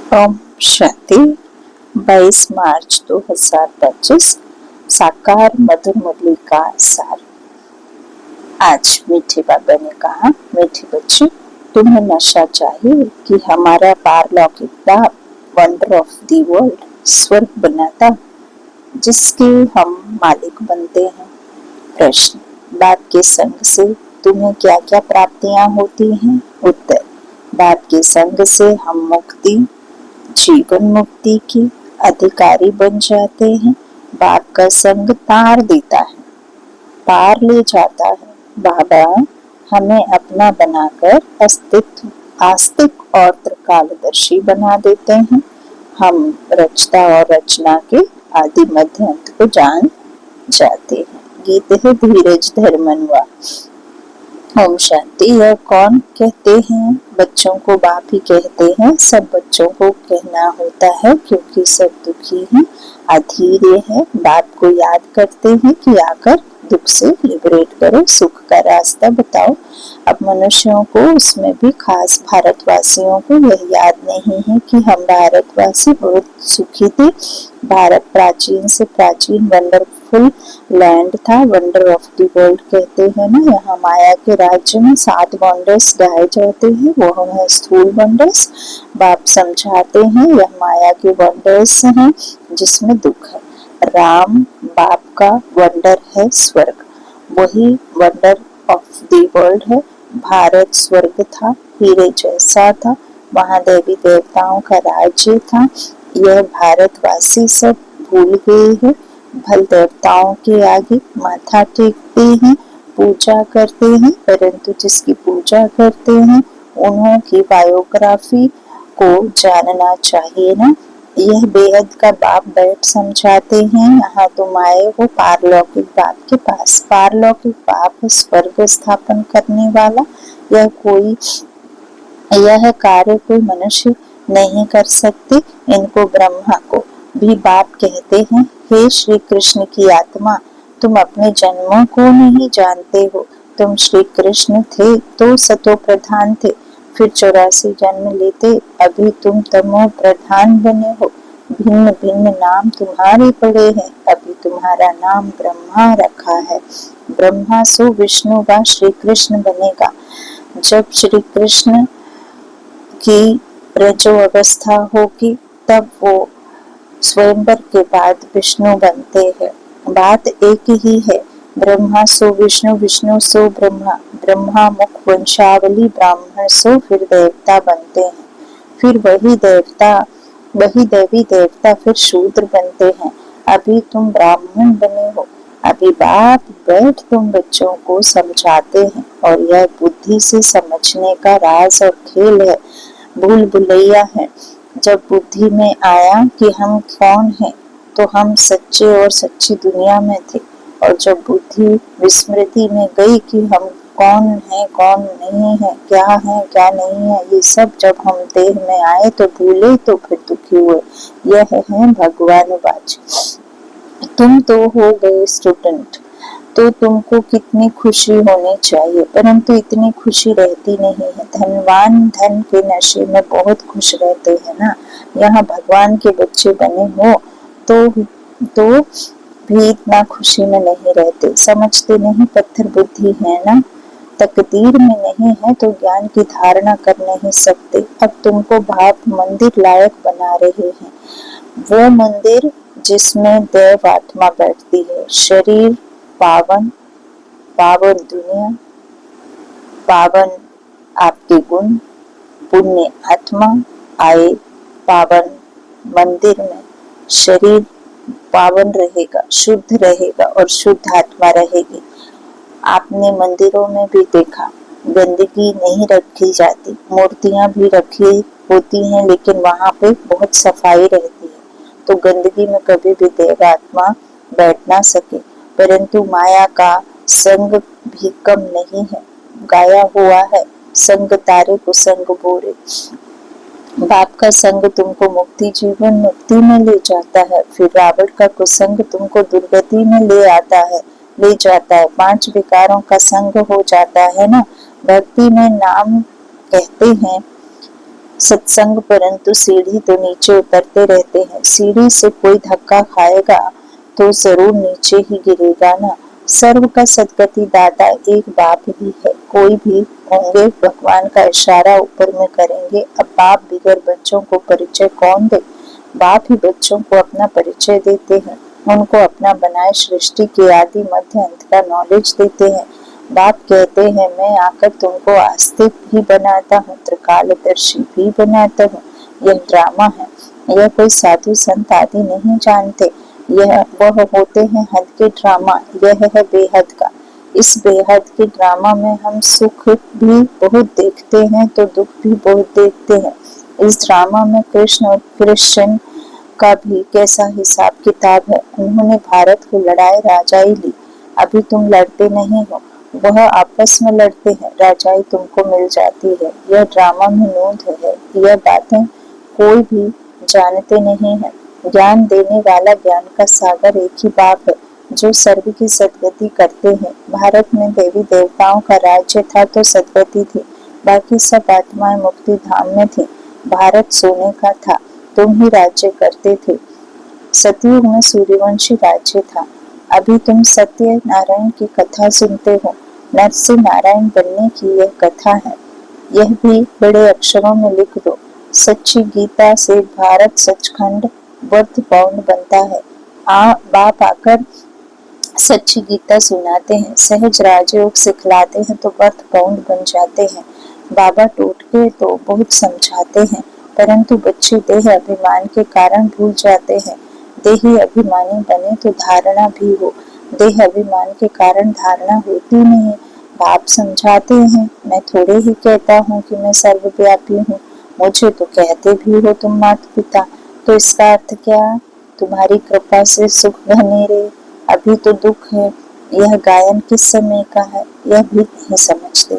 ओम शांति। 22 मार्च 2025 साकार मधुर मुरली का सार। आज मीठे बाबा ने कहा, मीठे बच्चे, तुम्हें नशा चाहिए कि हमारा पारलौकिक बाप वंडर ऑफ द वर्ल्ड स्वर्ग बनाता जिसके हम मालिक बनते हैं। प्रश्न, बाप के संग से तुम्हें क्या क्या प्राप्तियां होती हैं? उत्तर, बाप के संग से हम मुक्ति, जीवन मुक्ति के अधिकारी बन जाते हैं। बाप का संग तार देता है, पार ले जाता है। बाबा हमें अपना बनाकर आस्तिक और त्रिकालदर्शी बना देते हैं। हम रचता और रचना के आदि मध्य अंत को जान जाते हैं। गीत है धीरज धर्मनुआ। ओम शांति। यह कौन कहते हैं? बच्चों को बाप ही कहते हैं। सब बच्चों को कहना होता है क्योंकि सब दुखी हैं, अधीरे हैं। बाप को याद करते हैं कि आकर दुख से लिबरेट करो, सुख का रास्ता बताओ। अब मनुष्यों को, उसमें भी खास भारतवासियों को यह याद नहीं है कि हम भारतवासी बहुत सुखी थे। भारत प्राचीन से प्राचीन वंडरफुल लैंड था। वंडर ऑफ द वर्ल्ड कहते हैं ना। यहाँ माया के राज्य में 7 वंडर्स गाए जाते हैं, वह है स्थूल वंडर्स। बाप समझाते हैं यह माया के वंडर्स हैं जिसमें दुख है। राम बाप का वंडर है स्वर्ग, वही वंडर ऑफ द वर्ल्ड है। भारत स्वर्ग था, हीरे जैसा था, वहाँ देवी देवताओं का राज्य था। यह भारतवासी सब भूल गए हैं। भल देवताओं के आगे माथा टेकते हैं, पूजा करते हैं, परंतु जिसकी पूजा करते हैं उन्हों की बायोग्राफी को जानना चाहिए ना। यह बेहद का बाप बैठ समझाते हैं, यहाँ तुम आए हो पारलौकिक बाप के पास। पारलौकिक बाप स्वर्ग स्थापन करने वाला। यह कार्य कोई मनुष्य नहीं कर सकते। इनको ब्रह्मा को भी बाप कहते हैं। हे श्री कृष्ण की आत्मा, तुम अपने जन्मों को नहीं जानते हो। तुम श्री कृष्ण थे तो सतो प्रधान थे, फिर 84 जन्म लेते, अभी तुम तमो प्रधान बने हो। भिन्न भिन्न नाम तुम्हारे पड़े हैं, अभी तुम्हारा नाम ब्रह्मा रखा है। ब्रह्मा सो विष्णु व श्री कृष्ण बनेगा। जब श्री कृष्ण की रजो अवस्था होगी तब वो स्वयंवर के बाद विष्णु बनते हैं। बात एक ही है, ब्रह्मा सो विष्णु, विष्णु सो ब्रह्मा। ब्रह्मा मुख वंशावली, ब्राह्मण सो फिर देवता बनते हैं। फिर वही देवी देवता फिर शूद्र बनते हैं। अभी तुम ब्राह्मण बने हो। अभी बाप बैठ तुम बच्चों को समझाते हैं और यह बुद्धि से समझने का राज और खेल है, भूल भुलैया है। जब बुद्धि में आया कि हम कौन हैं, तो हम सच्चे और सच्ची दुनिया में थे। और जब बुद्धि विस्मृति में गई कि हम कौन है कौन नहीं है, क्या है क्या नहीं है, ये सब जब हम देह में आए तो भूले, तो फिर दुखी हुए। यह है भगवानुवाच। तुम तो हो गए स्टूडेंट, तो तुमको कितनी खुशी होनी चाहिए, परंतु इतनी खुशी रहती नहीं है। धनवान धन के नशे में बहुत खुश रहते हैं ना। यहाँ भगवान के बच्चे बने हो तो भी इतना खुशी में नहीं रहते। समझते नहीं, पत्थर बुद्धि है ना। तकदीर में नहीं है तो ज्ञान की धारणा कर नहीं सकते। अब तुमको बाप मंदिर लायक बना रहे हैं, वो मंदिर जिसमें देव आत्मा बैठती है। शरीर पावन, पावन दुनिया, पावन आपके गुण, पुण्य आत्मा आए पावन मंदिर में। शरीर पावन रहेगा, शुद्ध रहेगा और शुद्ध आत्मा रहेगी। आपने मंदिरों में भी देखा, गंदगी नहीं रखी जाती। मूर्तियां भी रखी होती हैं लेकिन वहां पे बहुत सफाई रहती है, तो गंदगी में कभी भी देव आत्मा बैठ ना सके। परंतु माया का संग भी कम नहीं है, गाया हुआ है, संग तारे को संग बोरे। बाप का संग तुमको मुक्ति, जीवन मुक्ति में ले जाता है। फिर रावण का कुसंग तुमको दुर्गति में ले जाता है। 5 विकारों का संग हो जाता है ना। भक्ति में नाम कहते हैं सत्संग, परंतु सीढ़ी तो नीचे उतरते रहते हैं। सीढ़ी से कोई धक्का खाएगा तो जरूर नीचे ही गिरेगा ना। सर्व का सदगति दाता एक बाप ही है। कोई भी होंगे भगवान का इशारा ऊपर में करेंगे। अब बाप बिगड़ बच्चों को परिचय कौन दे? बाप ही बच्चों को अपना परिचय देते हैं, उनको अपना बनाए सृष्टि के आदि मध्य अंत का नॉलेज देते हैं। बाप कहते हैं मैं आकर तुमको आस्तिक भी बनाता हूँ, त्रिकालदर्शी भी बनाता हूँ। यह ड्रामा है, यह कोई साधु संत आदि नहीं जानते। यह वह होते हैं हद के ड्रामा, यह है बेहद का। इस बेहद के ड्रामा में हम सुख भी बहुत देखते हैं तो दुख भी बहुत देखते हैं। इस ड्रामा में कृष्ण और क्रिश्चियन का भी कैसा हिसाब किताब है। उन्होंने भारत को लड़ाई राजाई ली, अभी तुम लड़ते नहीं हो, वह आपस में लड़ते हैं, राजाई तुमको मिल जाती है। यह ड्रामा में नूंद है, यह बातें कोई भी जानते नहीं है। ज्ञान देने वाला ज्ञान का सागर एक ही बाप है जो सर्व की सदगति करते हैं। भारत में देवी देवताओं का राज्य था तो सदगति थी, बाकी सब आत्माएं मुक्ति धाम में थी। भारत सोने का था, तुम ही राज्य करते थे। सतयुग में सूर्यवंशी राज्य था। अभी तुम सत्य नारायण की कथा सुनते हो। नर से नारायण बनने की यह कथा है। यह भी बड़े अक्षरों में लिख दो। सच्ची गीता से भारत सचखंड वर्थ पाउंड बनता है। बाप आकर सच्ची गीता सुनाते हैं, सहज राजयोग सिखलाते हैं तो वर्थ पाउंड बन जाते हैं। बाबा टोटके तो बहुत समझाते हैं, परंतु बच्चे देह अभिमान के कारण भूल जाते हैं। देही अभिमानी बने तो धारणा भी हो, देह अभिमान के कारण धारणा होती नहीं। बाप समझाते हैं, मैं थोड़े ही कहता हूँ कि मैं सर्वव्यापी हूँ, मुझे तो कहते भी हो तुम माता पिता, तो इसका अर्थ क्या? तुम्हारी कृपा से सुख घने रहे, अभी तो दुख है। यह गायन किस समय का है, यह भी नहीं समझते।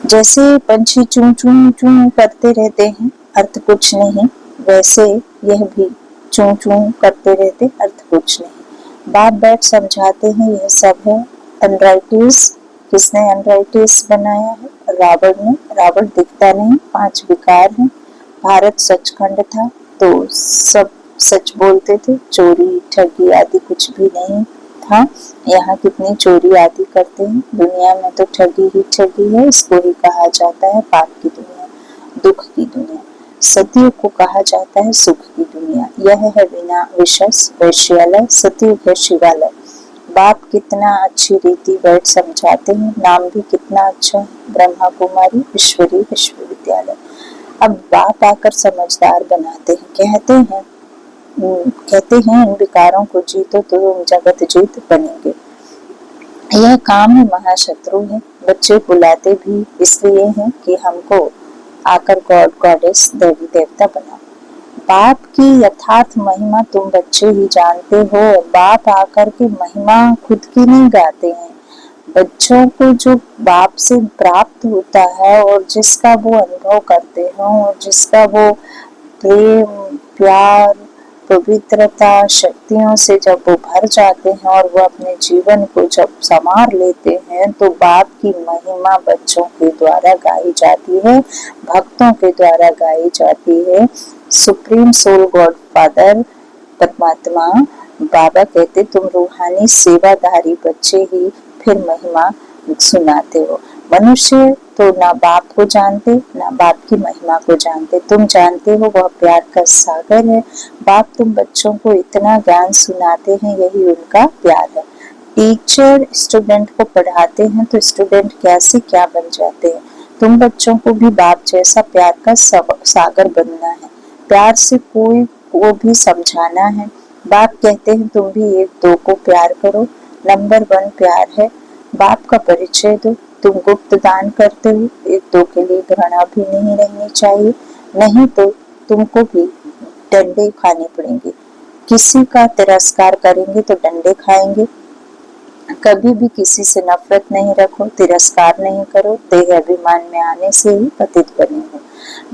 जैसे पंछी चूं चूं चूं करते रहते हैं, अर्थ कुछ नहीं, वैसे यह भी चूं चूं करते रहते, अर्थ कुछ नहीं। बाप बैठ समझाते हैं, यह सब है अनराइटिस। किसने अनराइटिस बनाया है? रावण ने। रावण दिखता नहीं, 5 विकार हैं। भारत सचखंड था तो सब सच बोलते थे, चोरी ठगी आदि कुछ भी नहीं था। यहाँ कितनी चोरी आदि करते हैं। दुनिया में तो ठगी ही ठगी है, इसको ही कहा जाता है पाप की दुनिया, दुख की दुनिया। सतयुग को कहा जाता है सुख की दुनिया। यह है बिना विशस वैश्यालय, सतयुग है शिवालय। बाप कितना अच्छी रीति बैठ समझाते हैं, नाम भी कितना अच्छा है, ब्रह्मा कुमारी ईश्वरी विश्वविद्यालय। अब बाप आकर समझदार बनाते हैं, कहते हैं इन विकारों को जीतो तो तुम जगत जीत बनेंगे। यह काम है महाशत्रु है। बच्चे बुलाते भी इसलिए हैं कि हमको आकर गॉड गॉडेस देवी देवता बनाओ। बाप की यथार्थ महिमा तुम बच्चे ही जानते हो। बाप आकर के महिमा खुद की नहीं गाते हैं। बच्चों को जो बाप से प्राप्त होता है और जिसका वो अनुभव करते हैं और जिसका वो प्रेम प्यार पवित्रता शक्तियों से जब वो भर जाते हैं और वो अपने जीवन को जब संवार लेते हैं तो बाप की महिमा बच्चों के द्वारा गाई जाती है, भक्तों के द्वारा गाई जाती है। सुप्रीम सोल गॉड फादर परमात्मा बाबा कहते तुम रूहानी सेवाधारी बच्चे ही फिर महिमा सुनाते हो। मनुष्य तो ना बाप को जानते ना बाप की महिमा को जानते। तुम जानते हो वह प्यार का सागर है। बाप तुम बच्चों को इतना ज्ञान सुनाते हैं, यही उनका प्यार है। टीचर स्टूडेंट को पढ़ाते हैं तो स्टूडेंट कैसे क्या बन जाते हैं। तुम बच्चों को भी बाप जैसा प्यार का सागर बनना है, प्यार से कोई को भी समझाना है। बाप कहते हैं तुम भी 1-2 को प्यार करो, नंबर 1 प्यार है। बाप का परिचय दो। तुम गुप्त दान करते हो, 1-2 के लिए घृणा भी नहीं रहनी चाहिए, नहीं तो तुमको भी डंडे खाने पड़ेंगे। किसी का तिरस्कार करेंगे तो डंडे खाएंगे। कभी भी किसी से नफरत नहीं रखो, तिरस्कार नहीं करो। देह अभिमान में आने से ही पतित बने हो।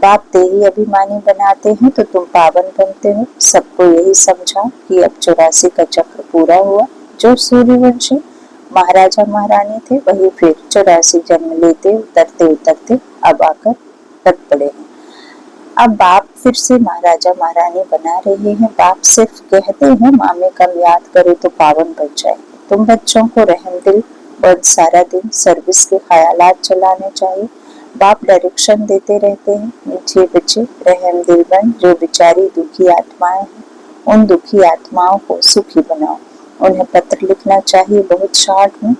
बाप देही अभिमानी बनाते हैं तो तुम पावन बनते हो। सबको यही समझा कि अब 84 का चक्र पूरा हुआ। जो सूर्यवंशी महाराजा महारानी थे वही फिर 84 जन्म लेते उतरते उतरते अब आकर पड़े हैं। अब बाप फिर से महाराजा महारानी बना रहे हैं। बाप सिर्फ कहते हैं माँ में कम याद करो तो पावन बन जाएगी। तुम बच्चों को रहम दिल और सारा दिन सर्विस के ख्यालात चलाने चाहिए। बाप डायरेक्शन देते रहते हैं, मीठे बच्चे रहम दिल बन, जो बेचारी दुखी आत्माएं हैं उन दुखी आत्माओं को सुखी बनाओ। उन्हें पत्र लिखना चाहिए बहुत शॉर्ट में।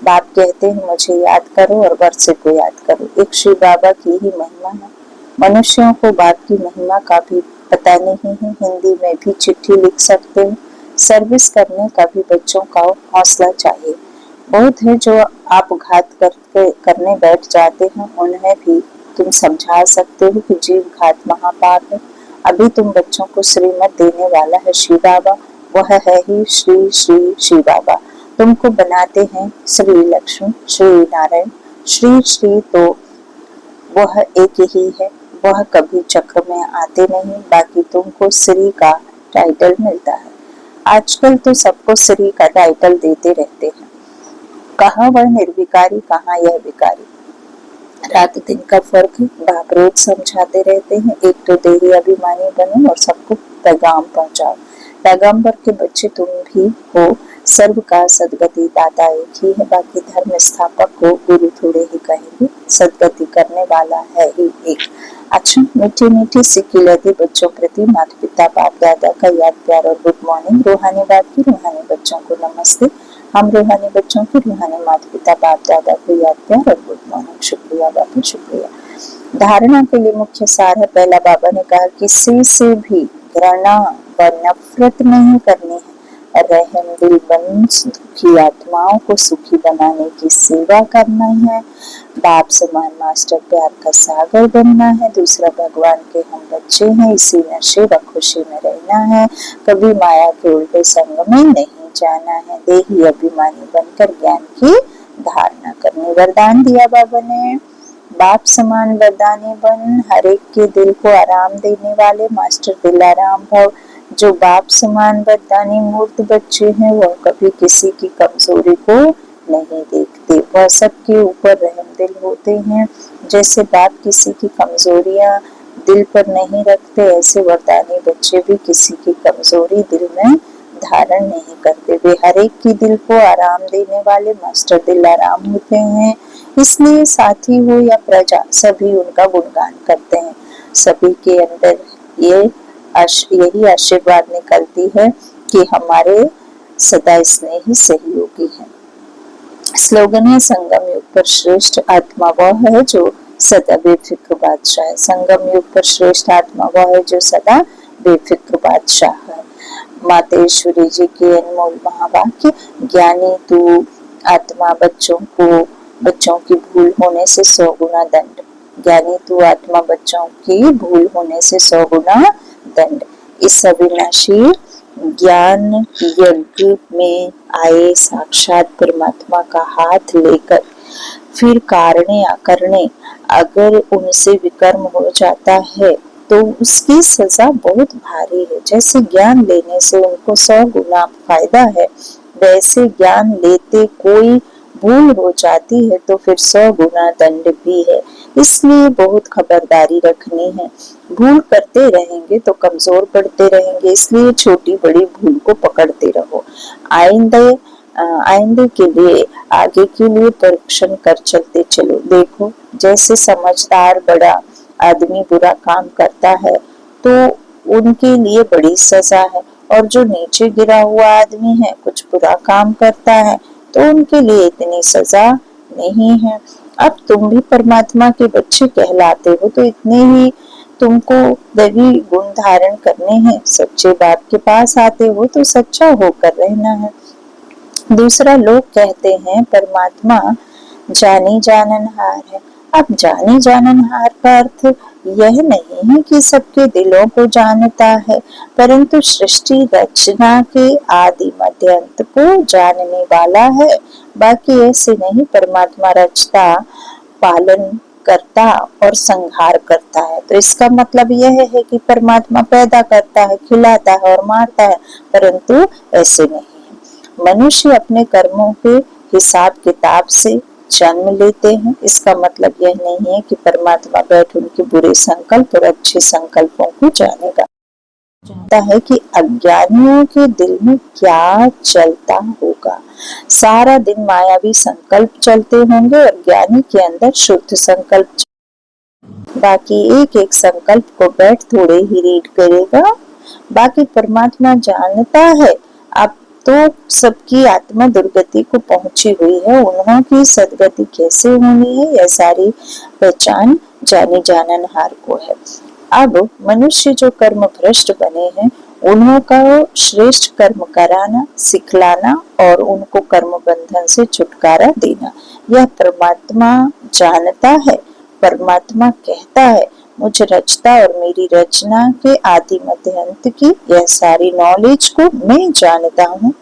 बाप कहते हैं मुझे याद करो और वर्षे को याद करो। एक श्री बाबा की ही महिमा है। मनुष्यों को बाप की महिमा का भी पता नहीं है। हिंदी में भी चिट्ठी लिख सकते हो। सर्विस करने का भी बच्चों का हौसला चाहिए। बहुत है जो आप घात करने बैठ जाते हैं, उन्हें भी तुम समझा सकते हो कि जीव घात महापाप है। अभी तुम बच्चों को श्रीमत देने वाला है श्री बाबा, वह है ही श्री श्री श्री बाबा। तुमको बनाते हैं श्री लक्ष्मी श्री नारायण। श्री श्री तो वह एक ही है, वह कभी चक्र में आते नहीं। बाकी तुमको श्री का टाइटल मिलता है। आजकल तो सबको श्री का टाइटल देते रहते हैं। कहाँ वह निर्विकारी, कहाँ यह विकारी। रात दिन का फर्क है। बाप रोज समझाते रहते हैं, एक तो देही अभिमानी बनो और सबको पैगाम पहुंचाओ। पैगंबर के बच्चे तुम भी हो। सर्व का सदगति दाता एक ही है। बाकी धर्म स्थापक को गुरु थोड़े ही कहेंगे, सदगति करने वाला है ही एक। अच्छा, मीठी मीठी सिक्की लगी बच्चों प्रति माता पिता बाप दादा का याद प्यार और गुड मॉर्निंग। रूहानी बाप की रूहानी बच्चों को नमस्ते। हम रूहानी बच्चों की रूहानी माता पिता बाप दादा को याद प्यार और गुड मॉर्निंग। शुक्रिया बाबा, शुक्रिया। धारणा के लिए मुख्य सार है। पहला बाबा ने कहा किसी से भी घृणा व नफरत नहीं करनी है। रहम दिल बन दुखी आत्माओं को सुखी बनाने की सेवा करना है। बाप समान मास्टर प्यार का सागर बनना है। दूसरा, भगवान के हम बच्चे हैं, इसी नशे व खुशी में रहना है। कभी माया के उल्टे संग में नहीं जाना है। देही अभिमानी बनकर ज्ञान की धारणा करने वरदान दिया बाबा ने। बाप समान वरदानी बन, हर एक के दिल को आराम देने वाले मास्टर दिल आराम भव। जो बाप समान वरदानी मूर्त बच्चे हैं वह कभी किसी की कमजोरी को नहीं देखते। वह सबके ऊपर रहम दिल होते हैं। जैसे बाप किसी की कमजोरियां दिल पर नहीं रखते, ऐसे वरदानी बच्चे भी किसी की कमजोरी दिल में धारण नहीं करते। वे हर एक की दिल को आराम देने वाले मास्टर दिल आराम होते हैं। इसलिए साथी हो या प्रजा सभी उनका गुणगान करते हैं। सभी के अंदर यही आशीर्वाद निकलती है कि हमारे सदा स्नेही सहयोगी हैं। स्लोगन है संगम युग पर श्रेष्ठ आत्मा वह है जो सदा बेफिक्र बादशाह है। संगम युग पर श्रेष्ठ आत्मा वह है जो सदा बेफिक्र बादशाह है। मातेश्वरी जी के अनमोल महावाक्य, ज्ञानी तू आत्मा बच्चों की भूल होने से 100 गुना दंड। ज्ञानी तू आत्मा बच्चों की भूल होने से 100 गुना दंड। इस अविनाशी ज्ञान यज्ञ में आए साक्षात परमात्मा का हाथ लेकर फिर कारणे अकरणे अगर उनसे विकर्म हो जाता है तो उसकी सजा बहुत भारी है। जैसे ज्ञान लेने से उनको 100 गुना फायदा है, वैसे ज्ञान लेते कोई भूल हो जाती है तो फिर 100 गुना दंड भी है। इसलिए बहुत खबरदारी रखनी है। भूल करते रहेंगे तो कमजोर पड़ते रहेंगे, इसलिए छोटी बड़ी भूल को पकड़ते रहो। आइंदे के लिए आगे के लिए परीक्षण कर चलते चलो। देखो जैसे समझदार बड़ा आदमी बुरा काम करता है तो उनके लिए बड़ी सजा है, और जो नीचे गिरा हुआ आदमी है कुछ बुरा काम करता है तो उनके लिए इतनी सजा नहीं है। अब तुम भी परमात्मा के बच्चे कहलाते हो तो इतने ही तुमको दैवी गुण धारण करने हैं। सच्चे बाप के पास आते हो तो सच्चा होकर रहना है। दूसरा, लोग कहते हैं परमात्मा जानी जाननहार है। अब जानी जाननहार का अर्थ यह नहीं है कि सबके दिलों को जानता है, परंतु सृष्टि रचना के आदि मध्य अंत को जानने वाला है। बाकी ऐसे नहीं, परमात्मा रचता, पालन करता और संहार करता है। तो इसका मतलब यह है कि परमात्मा पैदा करता है, खिलाता है और मारता है, परंतु ऐसे नहीं है। मनुष्य अपने कर्मों के हिसाब किताब से जन्म लेते हैं। इसका मतलब यह नहीं है कि परमात्मा बैठ उनके बुरे संकल्प और अच्छे संकल्पों को जानेगा। जानता है कि अज्ञानियों के दिल में क्या चलता होगा। सारा दिन मायावी संकल्प चलते होंगे और ज्ञानी के अंदर शुद्ध संकल्प। बाकी एक एक संकल्प को बैठ थोड़े ही रीड करेगा। बाकी परमात्मा जानता है अब तो सबकी आत्मा दुर्गति को पहुंची हुई है, उन्हों की सदगति कैसे होनी है यह सारी पहचान जानी जाननहार को है। अब मनुष्य जो कर्म भ्रष्ट बने हैं उन्हों का श्रेष्ठ कर्म कराना, सिखलाना और उनको कर्म बंधन से छुटकारा देना, यह परमात्मा जानता है। परमात्मा कहता है मुझ रचता और मेरी रचना के आदि मध्य अंत की यह सारी नॉलेज को मैं जानता हूँ।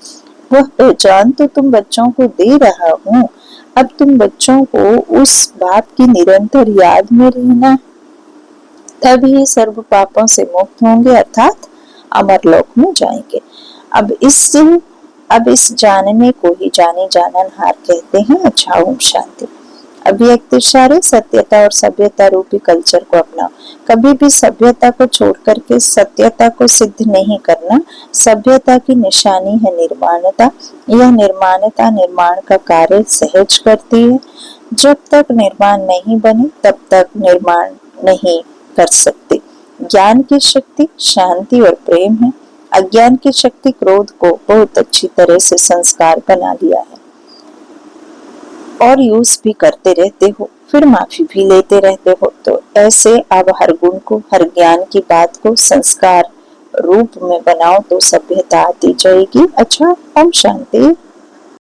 वह पहचान तो तुम बच्चों को दे रहा हूँ। अब तुम बच्चों को उस बात की निरंतर याद में रहना, तभी सर्व पापों से मुक्त होंगे अर्थात अमरलोक में जाएंगे। अब इस जानने को ही जाने जाननहार कहते हैं। अच्छा, ओम शांति। अव्यक्त इशारे सत्यता और सभ्यता रूपी कल्चर को अपनाओ। कभी भी सभ्यता को छोड़ करके सत्यता को सिद्ध नहीं करना। सभ्यता की निशानी है निर्माणता। यह निर्माणता निर्माण का कार्य सहज करती है। जब तक निर्माण नहीं बने तब तक निर्माण नहीं कर सकते। ज्ञान की शक्ति शांति और प्रेम है। अज्ञान की शक्ति क्रोध को बहुत अच्छी तरह से संस्कार बना लिया है और यूज भी करते रहते हो, फिर माफी भी लेते रहते हो। तो ऐसे अब हर गुण को, हर ज्ञान की बात को संस्कार रूप में बनाओ तो सभ्यता आती जाएगी। अच्छा, ओम शांति।